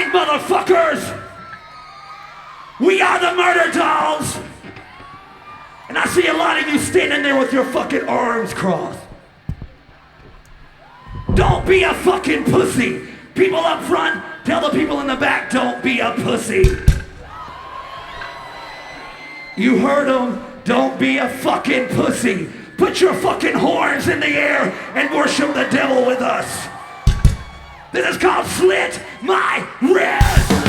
right, motherfuckers! We are the Murder Dolls! And I see a lot of you standing there with your fucking arms crossed. Don't be a fucking pussy! People up front, tell the people in the back, don't be a pussy. You heard them, don't be a fucking pussy. Put your fucking horns in the air and worship the devil with us. This is called Slit My Wrist.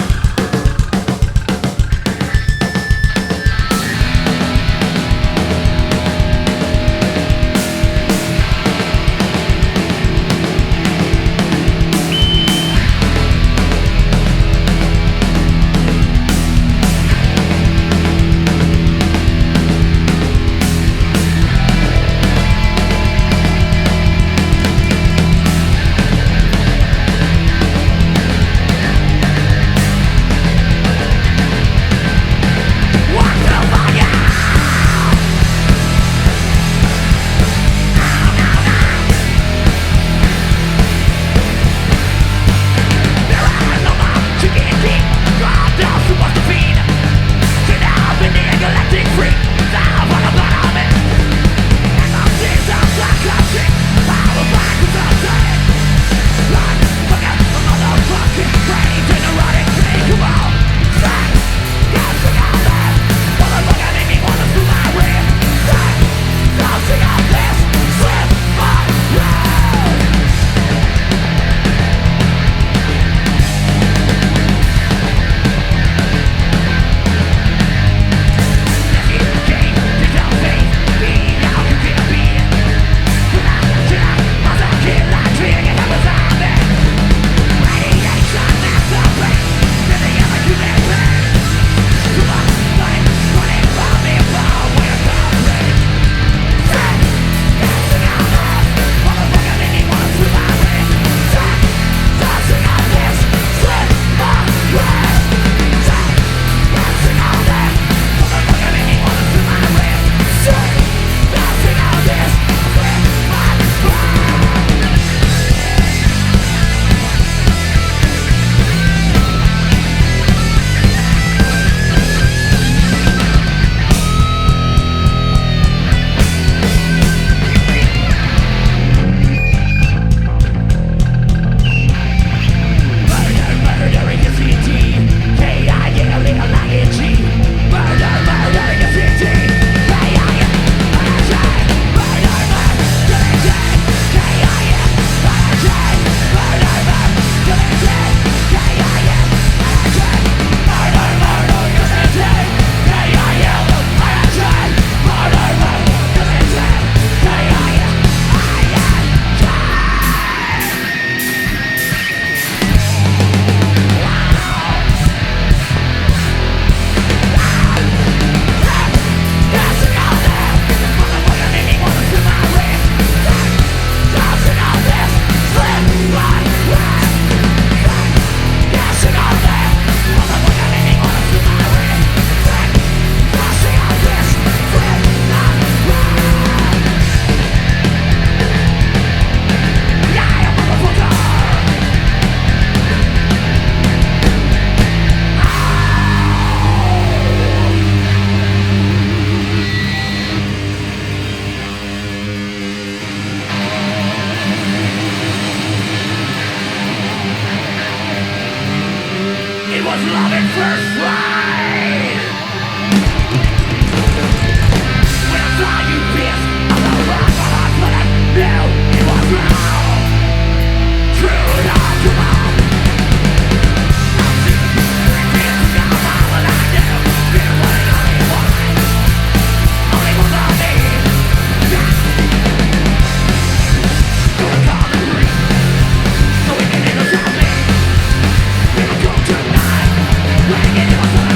Tonight, bring it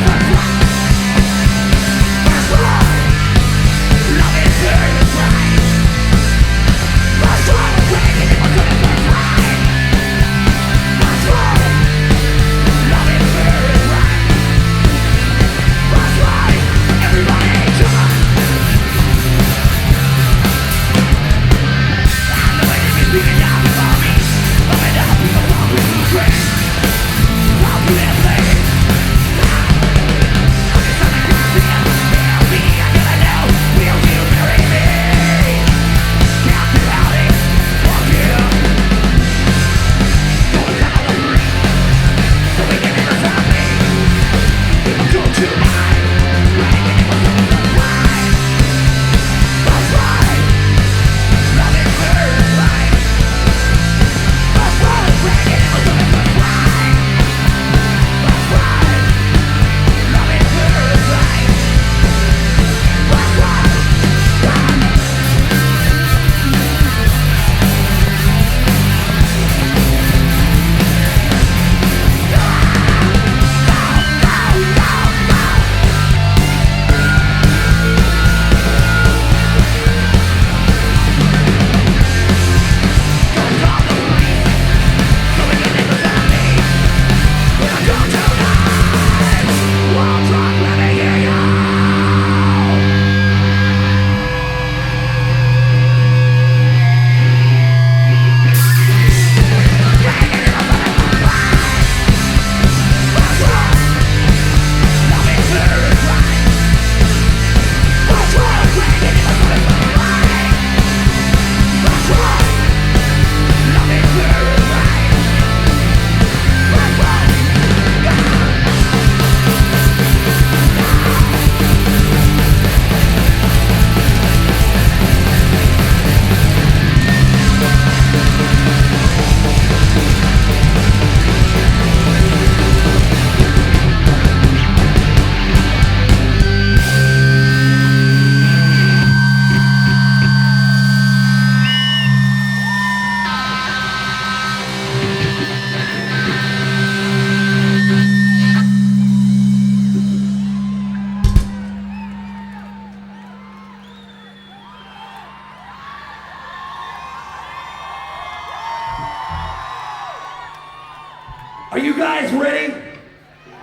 Are you guys ready?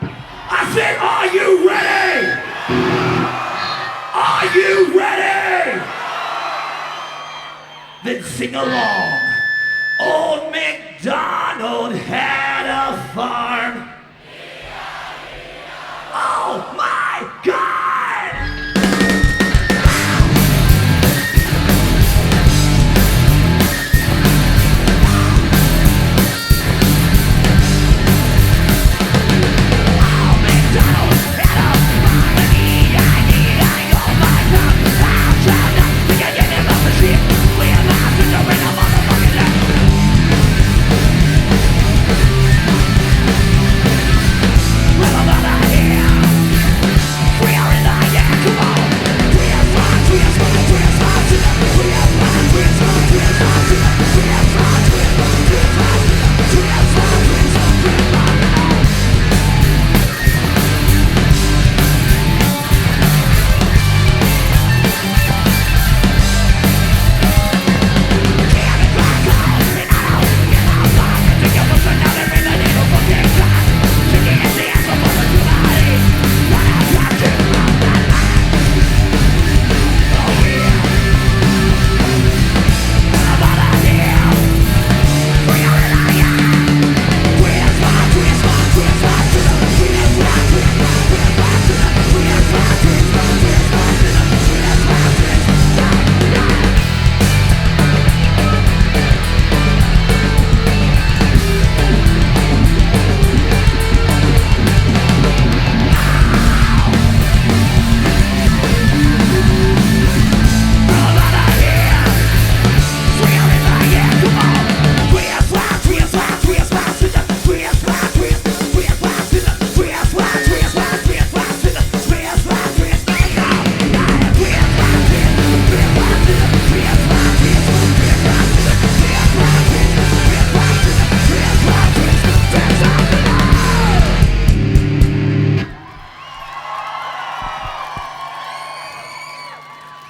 I said, are you ready? Are you ready? Then sing along. Old MacDonald had a farm. Oh my God!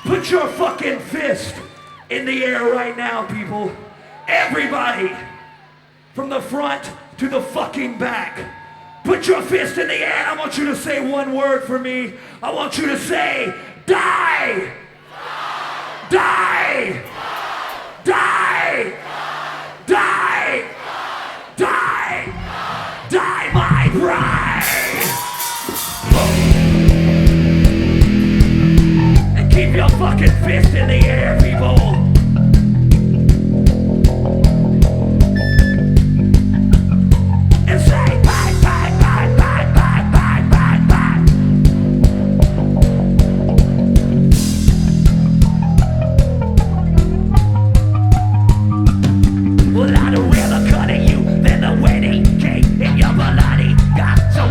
Put your fucking fist in the air right now, people. Everybody, from the front to the fucking back. Put your fist in the air. I want you to say one word for me. I want you to say, die! Die! Die! Die! Die! Die, my bride! And keep your fucking fist in the air, people. And say, bye, bye, bye, bye, bye, bye, bye, bye. Well, I'd rather cut at you than the wedding cake in your bloody. Got so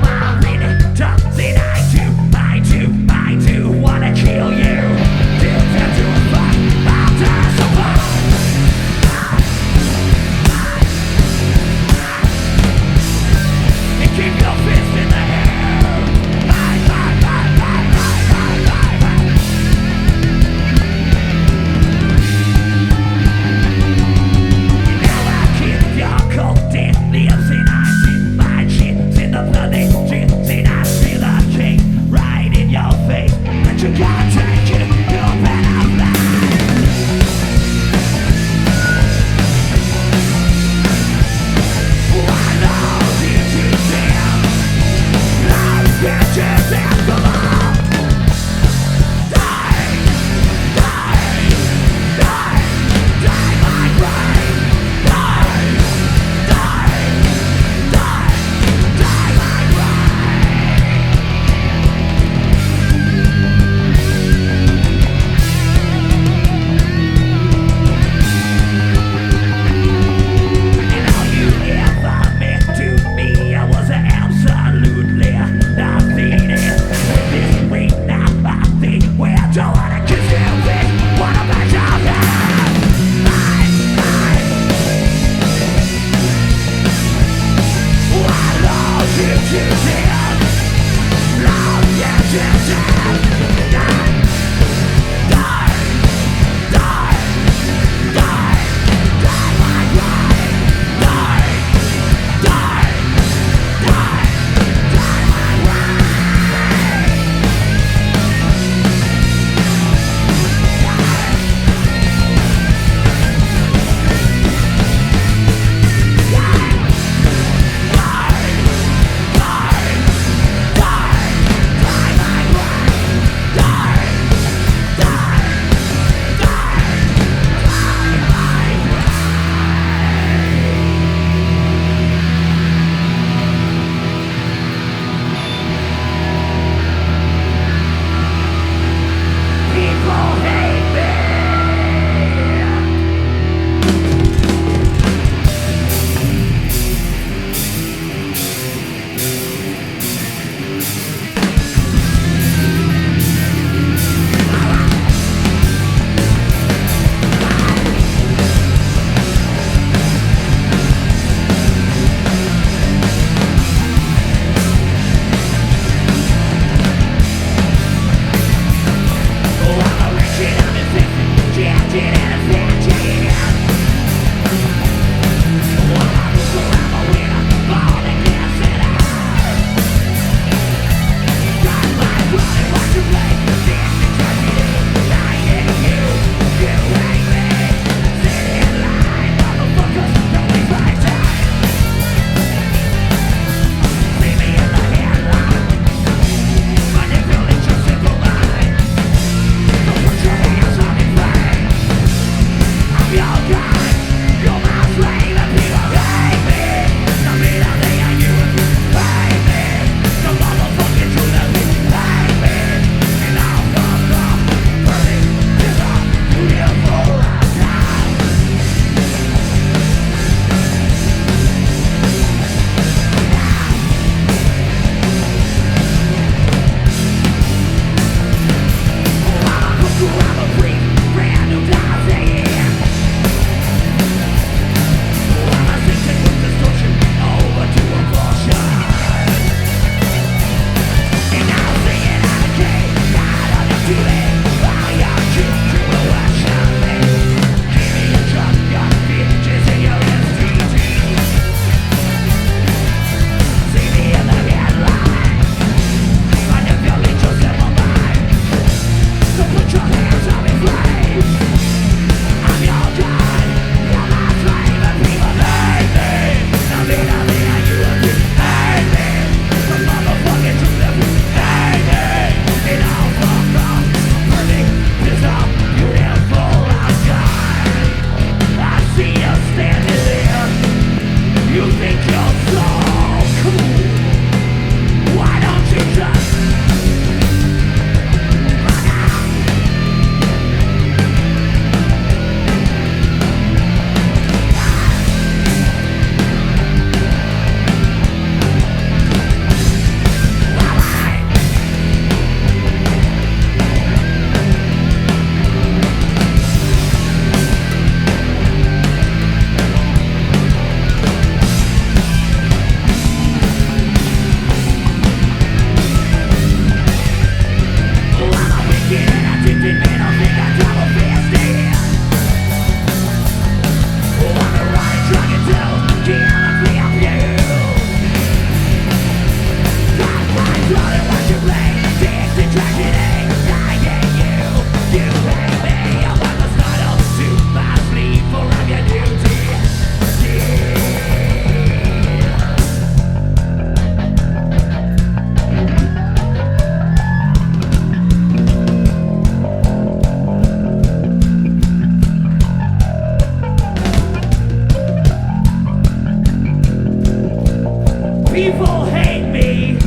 People hate me,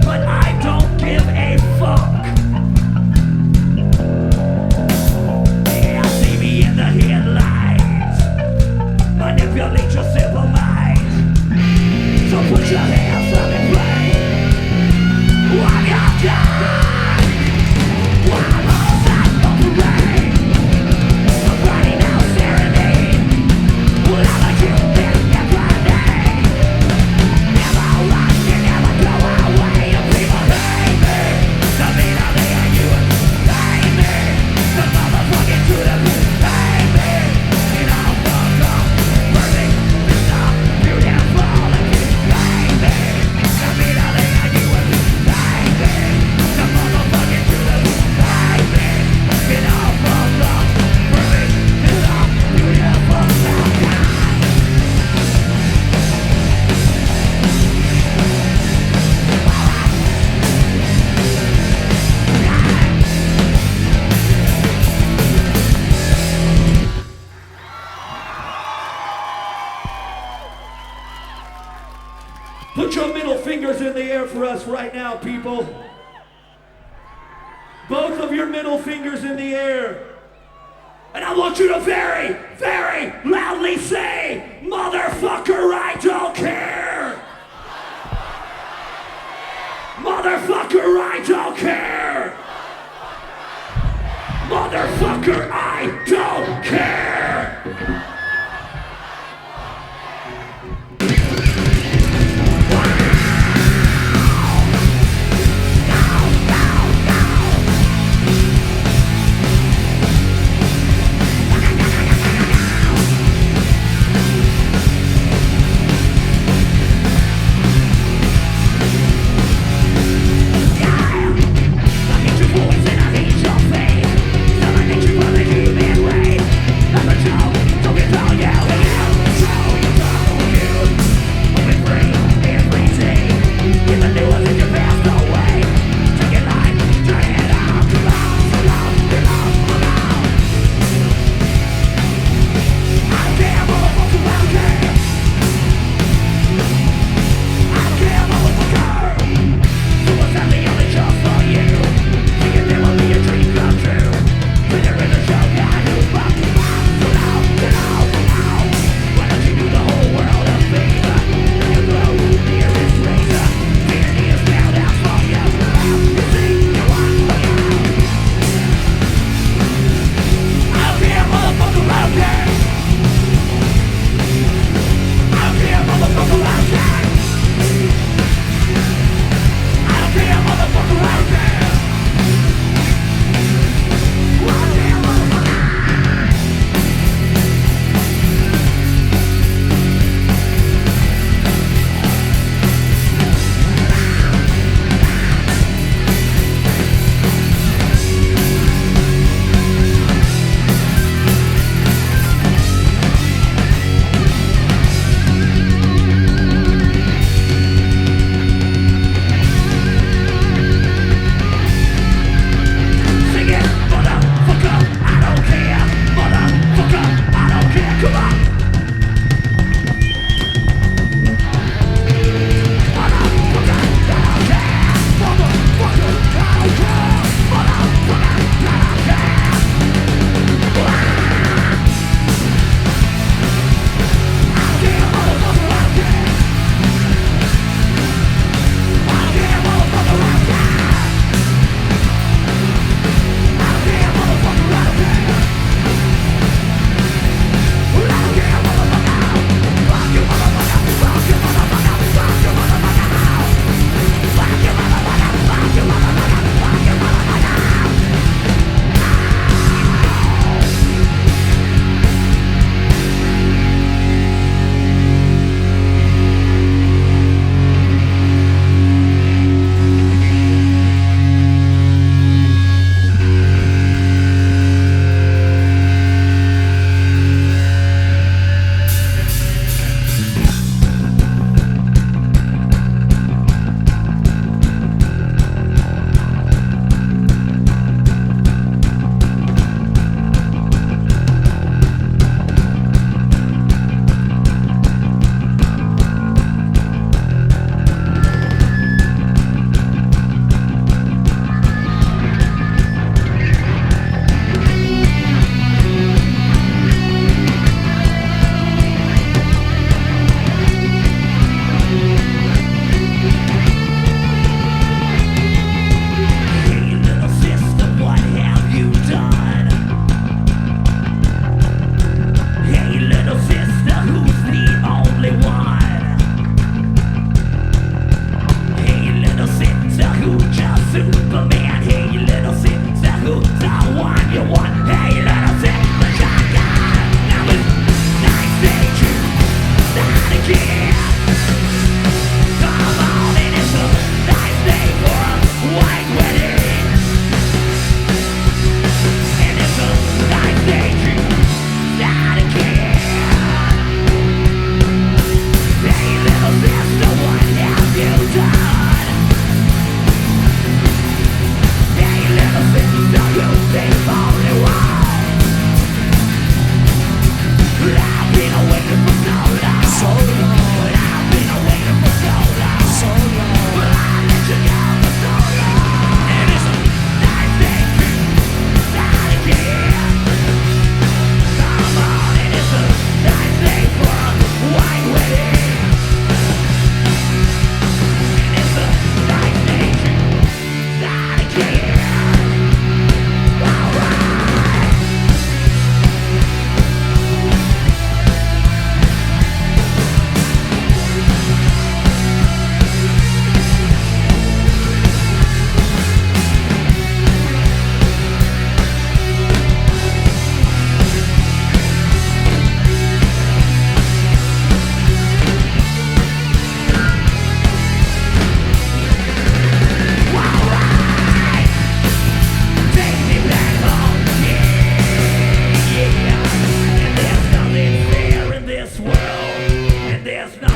but I don't give a fuck. Yeah, see me in the headlights, manipulate your simple mind. So put your hands up and play while you're done. While all sides of the rain, I'm writing out serenade. Well, I'm like you, there's never a day. Never run, you never go away. And people hate me, the meaner they are, you hate me. The motherfucking truth of you hate me. You know, fuck off, perfect, it's not beautiful. And you hate me, the meaner they are, you hate me. The motherfucking truth of you hate me. You know, fuck off, perfect, it's not beautiful. Put your middle fingers in the air for us right now, people. Both of your middle fingers in the air. And I want you to very, very loudly say, motherfucker, I don't care. Motherfucker, I don't care. Motherfucker, I don't care. Don't get all you, you, so you,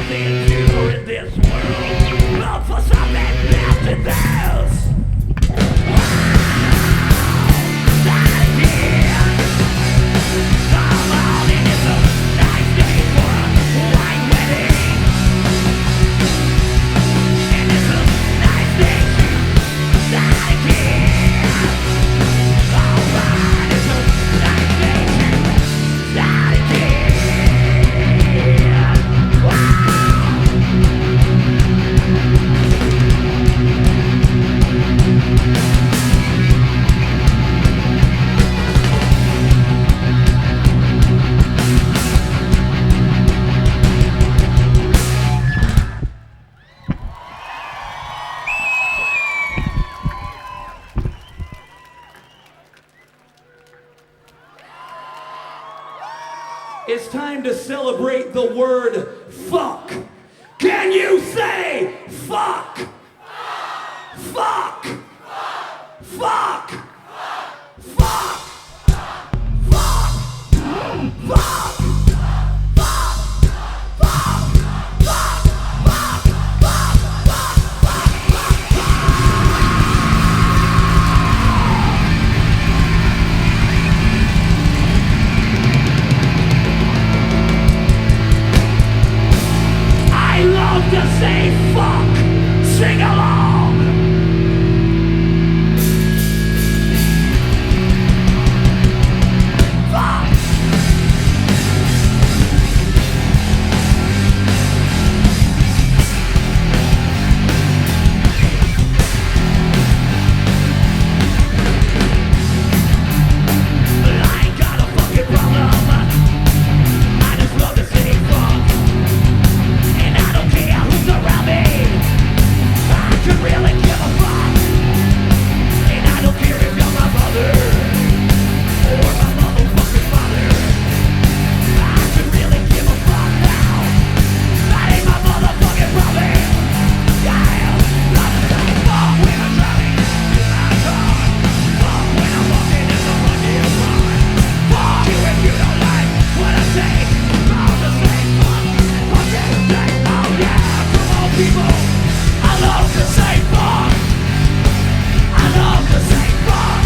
something pure in this world. Look for something left in this. Not again. Come on, and it's a nice day for a white wedding. And it's a nice day to not again. Alright, it's a nice day to not again. Wow. It's time to celebrate the word fuck. Can you say fuck? Fuck. Fuck. Fuck. Fuck. Fuck. I love to say fuck. Sing along. Fuck. I ain't got a fucking problem. I just love to say fuck. And I don't care who's around me. I could really give a fuck. And I don't care if you're my mother or my motherfucking father. I could really give a fuck now. That ain't my motherfucking problem. Yeah, love to say fuck when I'm driving in my car. Fuck when I'm walking in the fucking park. Fuck you if you don't like what I say. I'll just say fuck. Fuck you, say oh yeah, come on people. I love to say fuck. I love to say fuck.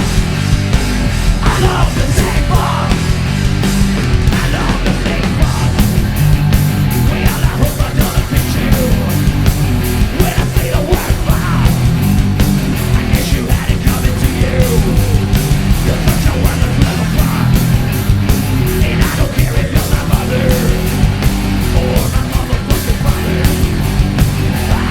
I love to say fuck. I love to say fuck. Well, I hope I don't offend you when I say the word fuck. I guess you had it coming to you. You're such a worthless little fuck. And I don't care if you're my mother or my motherfucking father. I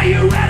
Are you ready?